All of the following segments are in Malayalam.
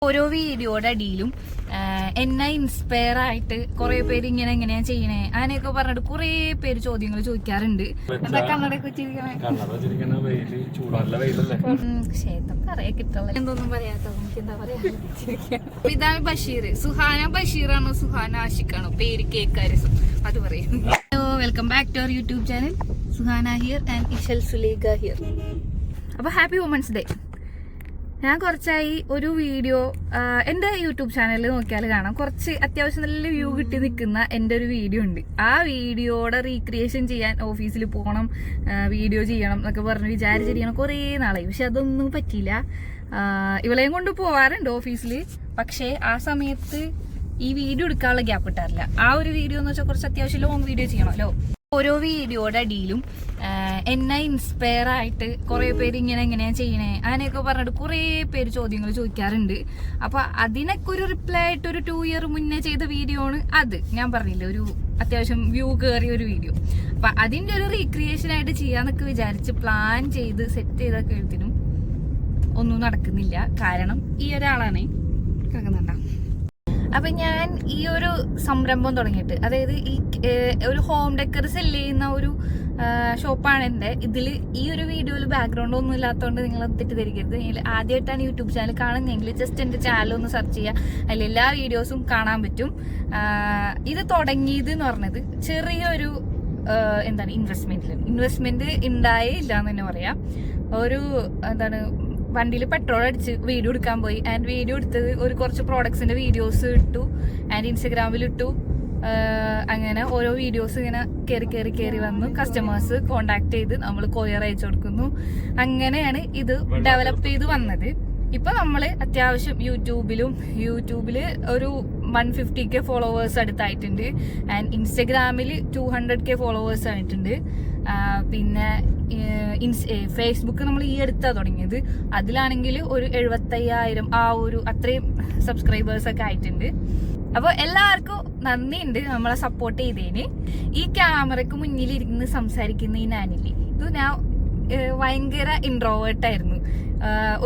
ഓരോ വീഡിയോയുടെ അടിയിലും എന്നെ ഇൻസ്പയർ ആയിട്ട് കുറെ പേര് ഇങ്ങനെ എങ്ങനെയാ ചെയ്യണേ അങ്ങനെയൊക്കെ പറഞ്ഞിട്ട് കുറെ പേര് ചോദ്യങ്ങൾ ചോദിക്കാറുണ്ട്. എന്താ കണ്ണടയൊക്കെ വെച്ചിരിക്കണേ പറയാ കിട്ടുള്ള എന്തൊന്നും പറയാത്ത എനിക്ക് എന്താ പറയാ. ഇതാണ് ബഷീർ. സുഹാന ബഷീറാണോ സുഹാന ആഷിഖാണോ പേര് കേൾക്കാൻ രസം അത് പറയും. Hello, welcome back to our YouTube channel. Suhana here and Ishal Sulaikha here. അപ്പൊ ഹാപ്പി വുമൻസ് ഡേ. ഞാൻ കുറച്ചായി ഒരു വീഡിയോ എൻ്റെ യൂട്യൂബ് ചാനലിൽ നോക്കിയാൽ കാണാം, കുറച്ച് അത്യാവശ്യം നല്ല വ്യൂ കിട്ടി നിൽക്കുന്ന എൻ്റെ ഒരു വീഡിയോ ഉണ്ട്. ആ വീഡിയോയുടെ റീക്രിയേഷൻ ചെയ്യാൻ ഓഫീസിൽ പോകണം, വീഡിയോ ചെയ്യണം എന്നൊക്കെ പറഞ്ഞ് വിചാരിച്ചിരിക്കണം കുറേ നാളായി. പക്ഷെ അതൊന്നും പറ്റിയില്ല. ഇവളെയും കൊണ്ട് പോവാറുണ്ട് ഓഫീസിൽ, പക്ഷേ ആ സമയത്ത് ഈ വീഡിയോ എടുക്കാനുള്ള ഗ്യാപ്പ് കിട്ടാറില്ല. ആ ഒരു വീഡിയോ എന്ന് വെച്ചാൽ കുറച്ച് അത്യാവശ്യം ലോങ് വീഡിയോ ചെയ്യണമല്ലോ. ഓരോ വീഡിയോയുടെ അടിയിലും എന്നെ ഇൻസ്പയർ ആയിട്ട് കുറെ പേര് ഇങ്ങനെ എങ്ങനെയാ ചെയ്യണേ അങ്ങനെയൊക്കെ പറഞ്ഞിട്ട് കുറെ പേര് ചോദ്യങ്ങൾ ചോദിക്കാറുണ്ട്. അപ്പൊ അതിനൊക്കെ ഒരു റിപ്ലൈ ആയിട്ട് ഒരു 2 ഇയർ മുന്നേ ചെയ്ത വീഡിയോ ആണ് അത്. ഞാൻ പറഞ്ഞില്ലേ, ഒരു അത്യാവശ്യം വ്യൂ കയറിയ ഒരു വീഡിയോ. അപ്പൊ അതിന്റെ ഒരു റീക്രിയേഷൻ ആയിട്ട് ചെയ്യാന്നൊക്കെ വിചാരിച്ച് പ്ലാൻ ചെയ്ത് സെറ്റ് ചെയ്തൊക്കെ എഴുത്തിനും ഒന്നും നടക്കുന്നില്ല. കാരണം ഈ ഒരാളാണ് കേൾക്കുന്നുണ്ടോ. അപ്പൊ ഞാൻ ഈ ഒരു സംരംഭം തുടങ്ങിയിട്ട്, അതായത് ഈ ഒരു ഹോം ഡെക്കർ സെല്ല് ചെയ്യുന്ന ഒരു ഷോപ്പാണ് എൻ്റെ. ഇതിൽ ഈ ഒരു വീഡിയോയിൽ ബാക്ക്ഗ്രൗണ്ട് ഒന്നും ഇല്ലാത്തതുകൊണ്ട് നിങ്ങൾ തെറ്റിദ്ധരിക്കരുത്. നിങ്ങൾ ആദ്യമായിട്ടാണ് യൂട്യൂബ് ചാനൽ കാണുന്നതെങ്കിൽ ജസ്റ്റ് എൻ്റെ ചാനൽ ഒന്ന് സെർച്ച് ചെയ്യുക, അതിൽ എല്ലാ വീഡിയോസും കാണാൻ പറ്റും. ഇത് തുടങ്ങിയത് എന്ന് പറഞ്ഞത് ചെറിയൊരു എന്താണ് ഇൻവെസ്റ്റ്മെന്റ് ഉണ്ടായേ ഇല്ല എന്ന് തന്നെ പറയാം. ഒരു എന്താണ് വണ്ടിയിൽ പെട്രോൾ അടിച്ച് വീഡിയോ എടുക്കാൻ പോയി. ആൻഡ് വീഡിയോ എടുത്തത് ഒരു കുറച്ച് പ്രോഡക്ട്സിന്റെ വീഡിയോസ് ഇട്ടു ആൻഡ് ഇൻസ്റ്റഗ്രാമിൽ ഇട്ടു. അങ്ങനെ ഓരോ വീഡിയോസ് ഇങ്ങനെ കയറി വന്നു. കസ്റ്റമേഴ്സ് കോണ്ടാക്ട് ചെയ്ത് നമ്മൾ കൊറിയർ അയച്ചു കൊടുക്കുന്നു. അങ്ങനെയാണ് ഇത് ഡെവലപ്പ് ചെയ്ത് വന്നത്. ഇപ്പൊ നമ്മള് അത്യാവശ്യം യൂട്യൂബില് ഒരു 150K ഫോളോവേഴ്സ് അടുത്തായിട്ടുണ്ട്. ആൻഡ് ഇൻസ്റ്റഗ്രാമിൽ 200K ഫോളോവേഴ്സ് ആയിട്ടുണ്ട്. പിന്നെ ഫേസ്ബുക്ക് നമ്മൾ ഈ അടുത്താ തുടങ്ങിയത്. അതിലാണെങ്കിൽ ഒരു 75,000 ആ ഒരു അത്രയും സബ്സ്ക്രൈബേഴ്സ് ഒക്കെ ആയിട്ടുണ്ട്. അപ്പോൾ എല്ലാവർക്കും നന്ദിയുണ്ട് നമ്മളെ സപ്പോർട്ട് ചെയ്തതിന്. ഈ ക്യാമറയ്ക്ക് മുന്നിൽ ഇരുന്ന് സംസാരിക്കുന്ന ഈ ഞാനില്ലേ, ഇത് ഞാൻ ഭയങ്കര ഇൻട്രോവേർട്ടായിരുന്നു.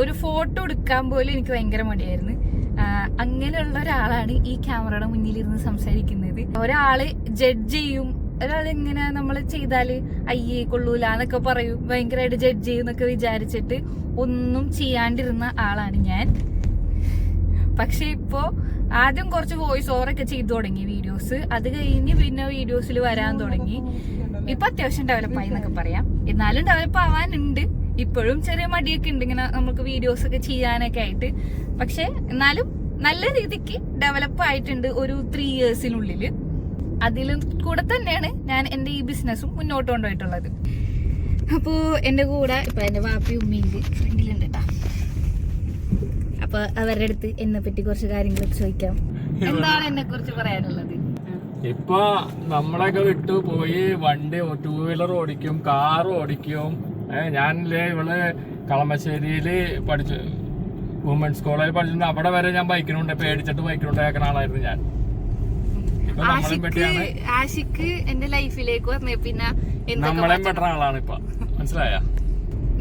ഒരു ഫോട്ടോ എടുക്കാൻ പോലും എനിക്ക് ഭയങ്കര മടിയായിരുന്നു. അങ്ങനെയുള്ള ഒരാളാണ് ഈ ക്യാമറയുടെ മുന്നിലിരുന്ന് സംസാരിക്കുന്നത്. ഒരാള് ജഡ്ജ് ചെയ്യും, ഒരാളിങ്ങനെ നമ്മൾ ചെയ്താല് അയ്യേ കൊള്ളൂല എന്നൊക്കെ പറയും, ഭയങ്കരമായിട്ട് ജഡ്ജ് ചെയ്യുന്നൊക്കെ വിചാരിച്ചിട്ട് ഒന്നും ചെയ്യാണ്ടിരുന്ന ആളാണ് ഞാൻ. പക്ഷെ ഇപ്പോ ആദ്യം കുറച്ച് വോയിസ് ഓവറൊക്കെ ചെയ്തു തുടങ്ങി വീഡിയോസ്. അത് കഴിഞ്ഞ് പിന്നെ വീഡിയോസിൽ വരാൻ തുടങ്ങി. ഇപ്പൊ അത്യാവശ്യം ഡെവലപ്പായി എന്നൊക്കെ പറയാം. എന്നാലും ഡെവലപ്പ് ആവാനുണ്ട്. ഇപ്പോഴും ചെറിയ മടിയൊക്കെ ഉണ്ട് ഇങ്ങനെ നമുക്ക് വീഡിയോസ് ഒക്കെ ചെയ്യാനൊക്കെ ആയിട്ട്. പക്ഷെ എന്നാലും നല്ല രീതിക്ക് ഡെവലപ്പ് ആയിട്ടുണ്ട് ഒരു 3 ഇയേഴ്സിനുള്ളിൽ. അതിലും കൂടെ തന്നെയാണ് ഞാൻ എൻ്റെ ഈ ബിസിനസ്സും മുന്നോട്ട് കൊണ്ടുപോയിട്ടുള്ളത്. അപ്പോ എന്റെ കൂടെ ഇപ്പൊ എന്റെ വാപ്പി ഉമ്മയുണ്ട്, ഫ്രണ്ടിലുണ്ട് കേട്ടാ. അപ്പൊ അവരുടെ അടുത്ത് എന്നെ പറ്റി കുറച്ച് കാര്യങ്ങളൊക്കെ ചോദിക്കാം. എന്താണ് എന്നെ കുറിച്ച് പറയാനുള്ളത്? ഇപ്പൊ നമ്മളൊക്കെ വിട്ടു പോയി വണ്ടി 2 വീലർ ഓടിക്കും, കാർ ഓടിക്കും. ഞാനില്ലേ ഇവള് കളമശ്ശേരിയില് പഠിച്ചു, വുമൻസ് കോളേജിൽ പഠിച്ചിട്ടുണ്ട്. അവിടെ വരെ ഞാൻ ബൈക്കിനുണ്ട്, പേടിച്ചിട്ട് ബൈക്കിനുണ്ടാക്കുന്ന ആളായിരുന്നു ഞാൻ. ആഷിക്ക് എന്റെ ലൈഫിലേക്ക് വന്നേ പിന്നെ നമ്മളെയും ബെറ്റർ ആളാണ് ഇപ്പൊ, മനസ്സിലായ?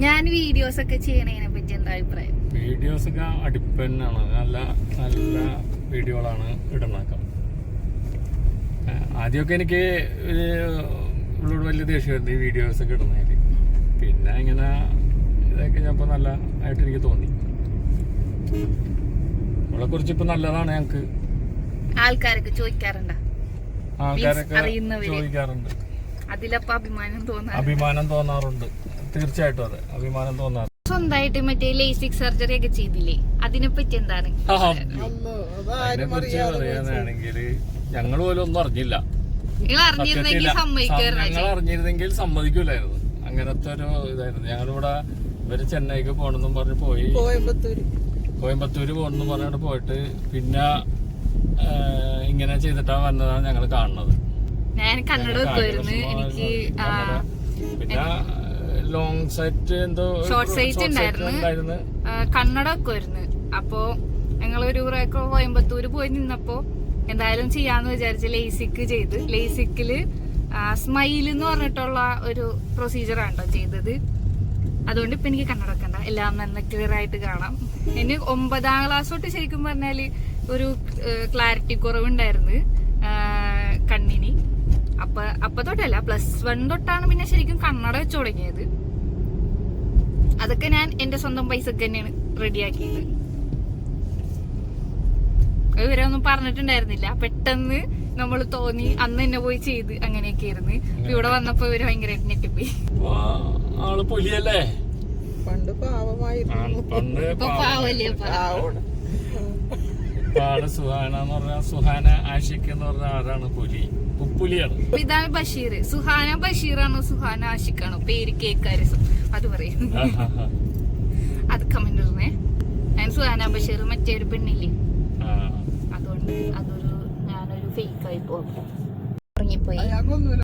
ഞാൻ വീഡിയോസ് ഒക്കെ ചെയ്യണതിനെ പറ്റി എന്താ അഭിപ്രായം? വീഡിയോസ് ഒക്കെ അടിപ്പന്നാണ്, നല്ല നല്ല വീഡിയോകളാണ് ഇടുന്നത്. ആദ്യമൊക്കെ എനിക്ക് ഉള്ളോട് വലിയ ദേഷ്യമായിരുന്നു ഈ വീഡിയോസ് ഒക്കെ ഇടുന്നതിൽ. പിന്നെ ഇങ്ങനെ ഇതൊക്കെ ചിലപ്പോ നല്ല ആയിട്ട് എനിക്ക് തോന്നി. അവളെ കുറിച്ച് ഇപ്പൊ നല്ലതാണ് ഞങ്ങക്ക്. ആൾക്കാരൊക്കെ ചോദിക്കാറുണ്ട്, ചോദിക്കാറുണ്ട്. അതിലപ്പോ അഭിമാനം തോന്നാറുണ്ട്. തീർച്ചയായിട്ടും അതെ, അഭിമാനം തോന്നാറുണ്ട്. സ്വന്തമായിട്ട് മറ്റേ ലേസിക് സർജറി ഒക്കെ ചെയ്തില്ലേ, അതിനെ പറ്റി എന്താണ്? അതിനെ കുറിച്ച് പറയാനാണെങ്കിൽ ഞങ്ങൾ പോലും ഒന്നും അറിഞ്ഞില്ല. ഞങ്ങൾ അറിഞ്ഞിരുന്നെങ്കിൽ സമ്മതിക്കൂലായിരുന്നു. അങ്ങനത്തെ ഒരു ഇതായിരുന്നു. ഞങ്ങളിവിടെ ഇവര് ചെന്നൈക്ക് പോകണമെന്നും പറഞ്ഞ് പോയി, കോയമ്പത്തൂര് പോകണമെന്നും പറഞ്ഞിട്ട് പോയിട്ട് പിന്നെ ഇങ്ങനെ ചെയ്തിട്ടാ വന്നതാണ് ഞങ്ങൾ കാണുന്നത്. പിന്നെ ലോങ് സൈറ്റ് എന്തോ ഷോർട്ട് സൈറ്റ് ഉണ്ടായിരുന്നു, കണ്ണട ഒക്കെ വരുന്നു. അപ്പൊ ഞങ്ങളൊരു കോയമ്പത്തൂര് പോയി നിന്നപ്പോ എന്തായാലും ചെയ്യാന്ന് വിചാരിച്ച് ലേസിക്ക് ചെയ്ത്. ലേസിക്കില് സ്മൈൽ എന്ന് പറഞ്ഞിട്ടുള്ള ഒരു പ്രൊസീജിയർ ആണോ ചെയ്തത്. അതുകൊണ്ട് ഇപ്പൊ എനിക്ക് കണ്ണട വെക്കണ്ട, എല്ലാം നല്ല ക്ലിയർ ആയിട്ട് കാണാം. ഇനി 9ാം ക്ലാസ് തൊട്ട് ശരിക്കും പറഞ്ഞാല് ഒരു ക്ലാരിറ്റി കുറവുണ്ടായിരുന്നു കണ്ണിന്. അപ്പൊ തൊട്ടല്ല, +1 തൊട്ടാണ് പിന്നെ ശരിക്കും കണ്ണട വെച്ച് തുടങ്ങിയത്. അതൊക്കെ ഞാൻ എന്റെ സ്വന്തം പൈസക്ക് തന്നെയാണ് റെഡിയാക്കിയത്. ഇവരൊന്നും പറഞ്ഞിട്ടുണ്ടായിരുന്നില്ല, പെട്ടെന്ന് നമ്മൾ തോന്നി അന്ന് തന്നെ പോയി ചെയ്ത്, അങ്ങനെയൊക്കെ ആയിരുന്നു. ഇവിടെ വന്നപ്പോ ഇവര് ഭയങ്കരമായിട്ട് ഞെട്ടിപ്പോയി. ആള് പുലിയല്ലേ? പണ്ട് പാവമായിരുന്നു, ഇപ്പൊ പാവല്ലേ? ആള് സുഹാന എന്ന് പറഞ്ഞാൽ, സുഹാന ആഷിഖ് എന്ന് പറഞ്ഞ ആരാണ്? പുലി, ഉപ്പുലിയാണ്. ഇതാണ് ബഷീർ. സുഹാന ബഷീറാണോ സുഹാന ആഷിഖാണോ പേര് കേൾക്കാരസം? അത് പറയും. അത് കമന്റ് ഇടുന്നേ. ഞാൻ സുഹാന ബഷീർ മറ്റേ ഒരു പെണ്ണില്ലേ, അതുകൊണ്ട് ഞാനൊരു ഫേക്ക് ആയി പോകും. ഇറങ്ങിപ്പോയി.